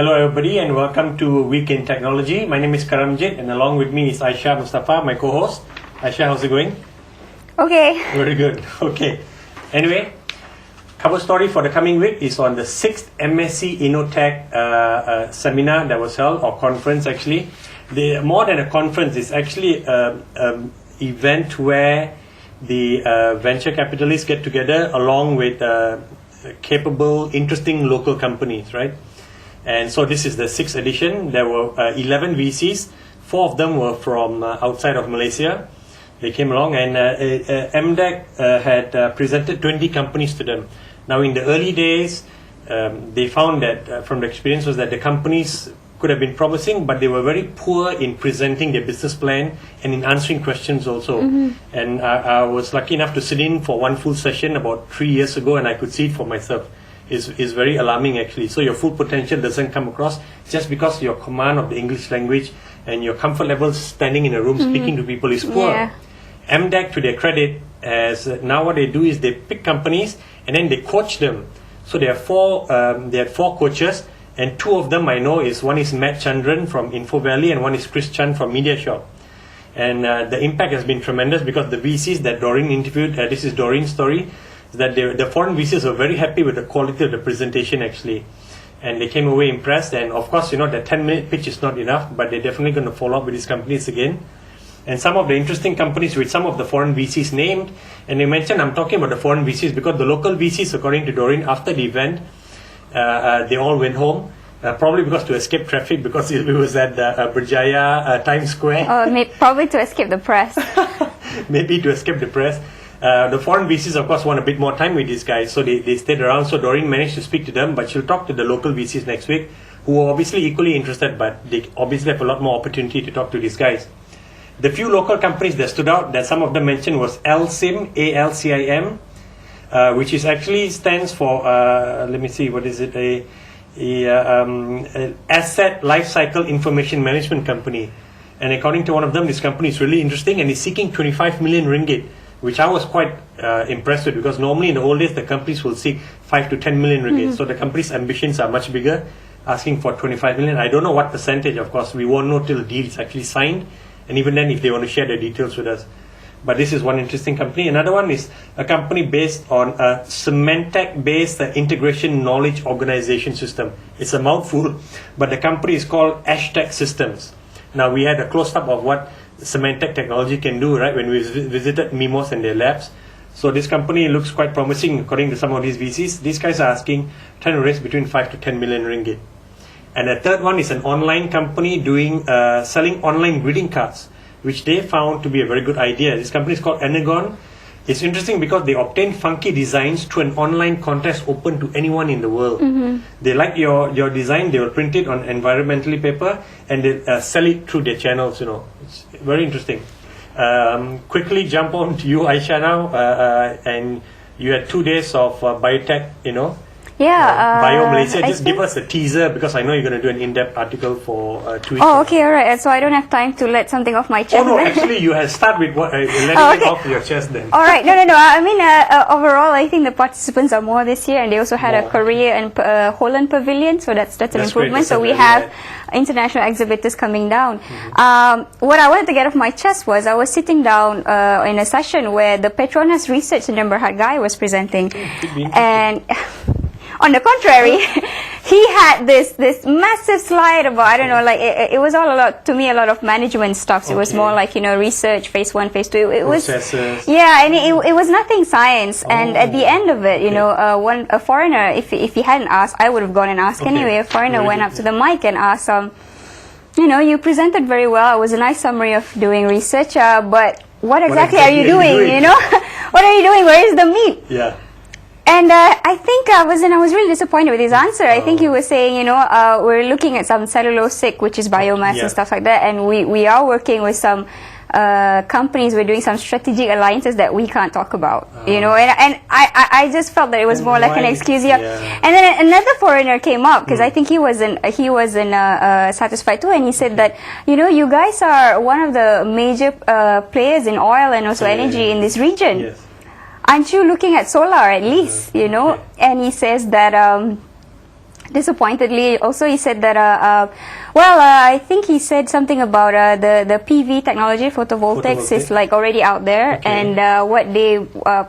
Hello everybody and welcome to Week in Technology. My name is Karamjit and along with me is Aisha Mustafa, my co-host. Aisha, how's it going? Okay. Very good. Okay. Anyway, cover story for the coming week is on the 6th MSc InnoTech seminar that was held, or conference actually. More than a conference, it's actually an event where the venture capitalists get together along with capable, interesting local companies, right? And so this is the 6th edition. There were 11 VCs. 4 of them were from outside of Malaysia. They came along and MDEC had presented 20 companies to them. Now in the early days, they found that from the experience was that the companies could have been promising, but they were very poor in presenting their business plan and in answering questions also. And I was lucky enough to sit in for one full session about 3 years ago, and I could see it for myself. Is very alarming actually. So your full potential doesn't come across just because your command of the English language and your comfort level standing in a room speaking to people is poor. Yeah. MDEC, to their credit, as now what they do is they pick companies and then they coach them. So they have they had 4 coaches, and 2 of them I know is, one is Matt Chandran from Info Valley and one is Chris Chan from MediaShop. And the impact has been tremendous because the VCs that Doreen interviewed, this is Doreen's story, that the foreign VCs are very happy with the quality of the presentation actually, and they came away impressed. And of course, the 10-minute pitch is not enough, but they're definitely going to follow up with these companies again. And some of the interesting companies which some of the foreign VCs named, and they mentioned, I'm talking about the foreign VCs because the local VCs, according to Doreen, after the event, they all went home. Probably because to escape traffic, because it was at Berjaya, Times Square. Probably to escape the press. Maybe to escape the press. The foreign VCs, of course, want a bit more time with these guys, so they stayed around. So Doreen managed to speak to them, but she'll talk to the local VCs next week, who are obviously equally interested, but they obviously have a lot more opportunity to talk to these guys. The few local companies that stood out, that some of them mentioned, was ALCIM, ALCIM, which is actually stands for, let me see, what is it, Asset Lifecycle Information Management Company. And according to one of them, this company is really interesting and is seeking 25 million ringgit, which I was quite impressed with, because normally in the old days the companies will seek 5 to 10 million ringgit. So the company's ambitions are much bigger, asking for 25 million. I don't know what percentage, of course. We won't know till the deal is actually signed, and even then if they want to share the details with us. But this is one interesting company. Another one is a company based on a Symantec-based integration knowledge organization system. It's a mouthful, but the company is called Ashtec Systems. Now we had a close-up of what Symantec technology can do, right, when we visited Mimos and their labs. So this company looks quite promising according to some of these VCs. These guys are trying to raise between 5 to 10 million ringgit. And the third one is an online company doing selling online greeting cards, which they found to be a very good idea. This company is called Energon. It's interesting because they obtain funky designs through an online contest open to anyone in the world. They like your design, they will print it on environmentally paper and they sell it through their channels, It's very interesting. Quickly jump on to you, Aisha, now. And you had 2 days of biotech, Bio Malaysia. Just give us a teaser, because I know you're going to do an in-depth article for 2 weeks. Oh, okay, alright. So I don't have time to let something off my chest. Oh no, actually you have start with what letting it off your chest then. Alright, no. I mean, overall, I think the participants are more this year, and they also had a Korea and Holland pavilion, so that's an improvement. So we have international exhibitors coming down. What I wanted to get off my chest was I was sitting down in a session where the Petronas Research in Berhad guy was presenting, and on the contrary, he had this massive slide about, I don't know, like it was all a lot of management stuff. So it was more like, research, phase 1, phase 2. It was, yeah, and it was nothing science. And at the end of it, a foreigner, if he hadn't asked, I would have gone and asked anyway. A foreigner went up to the mic and asked, you presented very well. It was a nice summary of doing research, but what exactly are you doing? What are you doing? Where is the meat? Yeah. And I think I was really disappointed with his answer. I think he was saying, we're looking at some cellulosic, which is biomass and stuff like that, and we are working with some companies. We're doing some strategic alliances that we can't talk about, and I just felt that it was more like an excuse. And then another foreigner came up, because I think he wasn't satisfied too, and he said that you guys are one of the major players in oil and also energy in this region. Aren't you looking at solar at least, And he says that disappointedly. Also, he said that, I think he said something about the PV technology, photovoltaics, is like already out there, and what they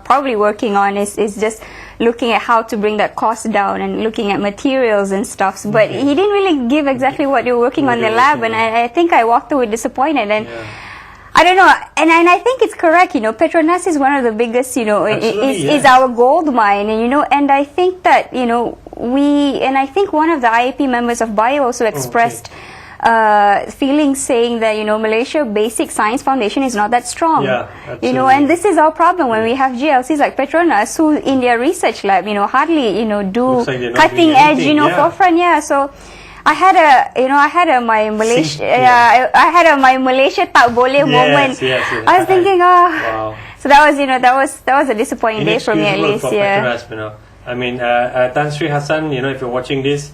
probably working on is just looking at how to bring that cost down and looking at materials and stuff. But he didn't really give exactly what they were working on in the lab, and I think I walked away disappointed. And I don't know, and I think it's correct, Petronas is one of the biggest, is our gold mine, and and I think that, I think one of the IAP members of Bio also expressed feelings saying that, Malaysia basic science foundation is not that strong. Yeah, absolutely. And this is our problem when we have GLCs like Petronas who in their research lab, hardly, do like cutting edge, forefront, so I had my Malaysia, I had my Malaysia tak boleh moment. I was thinking, wow. So that was a disappointing day for me at least. Petronas, I mean, Tan Sri Hassan, if you're watching this,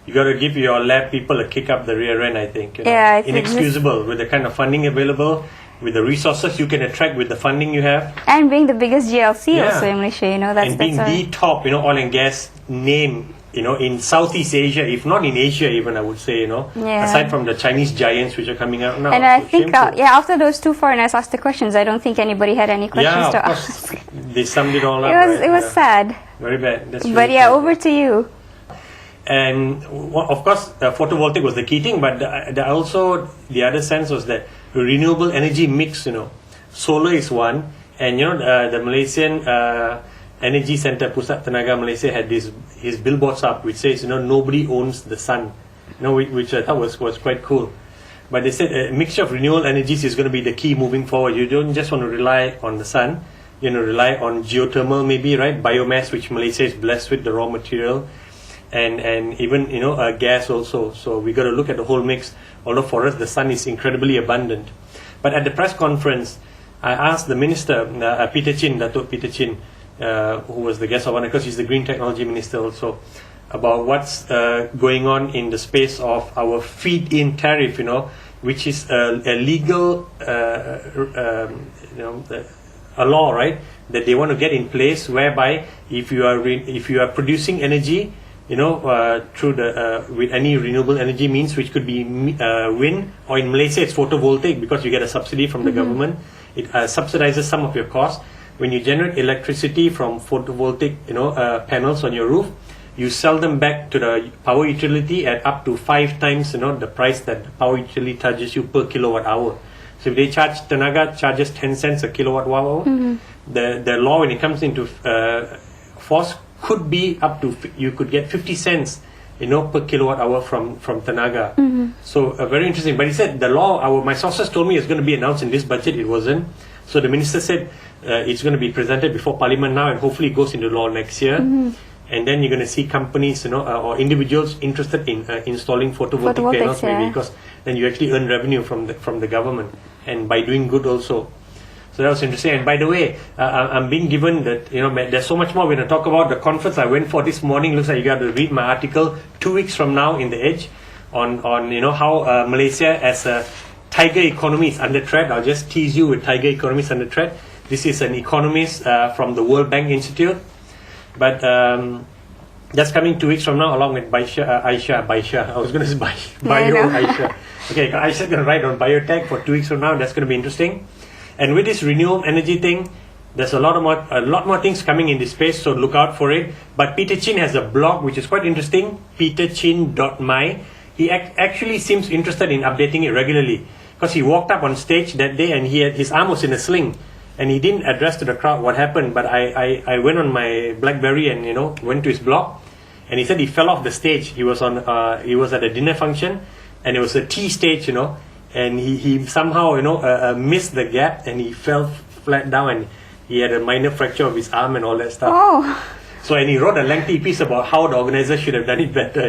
you got to give your lab people a kick up the rear end. I think. Inexcusable with the kind of funding available, with the resources you can attract with the funding you have, and being the biggest GLC also in Malaysia. That's being the top, oil and gas name. In Southeast Asia, if not in Asia even, I would say, aside from the Chinese giants which are coming out now. And I think, after those two foreigners asked the questions, I don't think anybody had any questions to ask. They summed it all up. It was sad. Very bad. That's but sad. Over to you. And of course, photovoltaic was the key thing, but also the other sense was that renewable energy mix, solar is one, and the Malaysian Energy Centre, Pusat Tenaga Malaysia, had his billboards up which says, nobody owns the sun, which I thought was quite cool. But they said a mixture of renewable energies is going to be the key moving forward. You don't just want to rely on the sun, rely on geothermal maybe, right? Biomass, which Malaysia is blessed with, the raw material, and even, gas also. So we got to look at the whole mix, although for us the sun is incredibly abundant. But at the press conference, I asked the minister, Datuk Peter Chin, who was the guest of honor, because he's the Green Technology Minister also, about what's going on in the space of our feed-in tariff, which is a legal, a law, right, that they want to get in place, whereby if you are producing energy, through the with any renewable energy means, which could be wind, or in Malaysia it's photovoltaic, because you get a subsidy from the government. It subsidizes some of your costs. When you generate electricity from photovoltaic, panels on your roof, you sell them back to the power utility at up to 5 times, the price that the power utility charges you per kilowatt hour. So if they charge, Tenaga charges 10 cents a kilowatt hour, the law, when it comes into force, could be up to, you could get 50 cents, per kilowatt hour from Tenaga. So very interesting. But he said the law, my sources told me it's going to be announced in this budget. It wasn't. So the minister said it's going to be presented before Parliament now, and hopefully it goes into law next year. And then you're going to see companies, or individuals interested in installing photovoltaic panels, maybe, because then you actually earn revenue from the government, and by doing good also. So that was interesting. And by the way, I'm being given that, there's so much more we're going to talk about. The conference I went for this morning, looks like you got to read my article 2 weeks from now in The Edge on how Malaysia as a tiger economy is under threat. I'll just tease you with tiger economy is under threat. This is an economist from the World Bank Institute. But that's coming 2 weeks from now, along with Baisha. I was going to say Aisha. Okay, Aisha's going to write on biotech for 2 weeks from now. That's going to be interesting. And with this renewable energy thing, there's a lot more things coming in this space, so look out for it. But Peter Chin has a blog which is quite interesting, peterchin.my. He actually seems interested in updating it regularly, because he walked up on stage that day and his arm was in a sling, and he didn't address to the crowd what happened. But I went on my BlackBerry and went to his blog, and he said he fell off the stage. He was at a dinner function, and it was a tea stage, and he somehow missed the gap, and he fell flat down, and he had a minor fracture of his arm and all that stuff. So, and he wrote a lengthy piece about how the organizer should have done it better,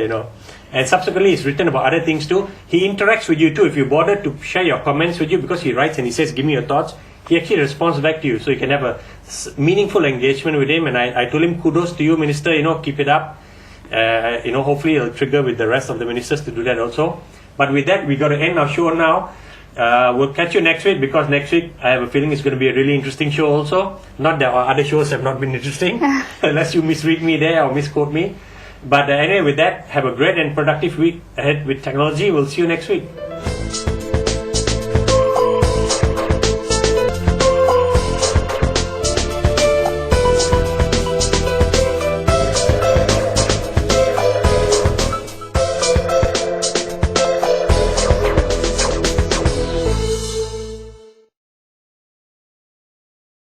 And subsequently, he's written about other things too. He interacts with you too. If you bother to share your comments with you, because he writes and he says, give me your thoughts, he actually responds back to you. So you can have a meaningful engagement with him. And I told him, kudos to you, Minister, keep it up. Hopefully it'll trigger with the rest of the ministers to do that also. But with that, we got to end our show now. We'll catch you next week, because next week I have a feeling it's going to be a really interesting show also. Not that our other shows have not been interesting, unless you misread me there or misquote me. But anyway, with that, have a great and productive week ahead with technology. We'll see you next week.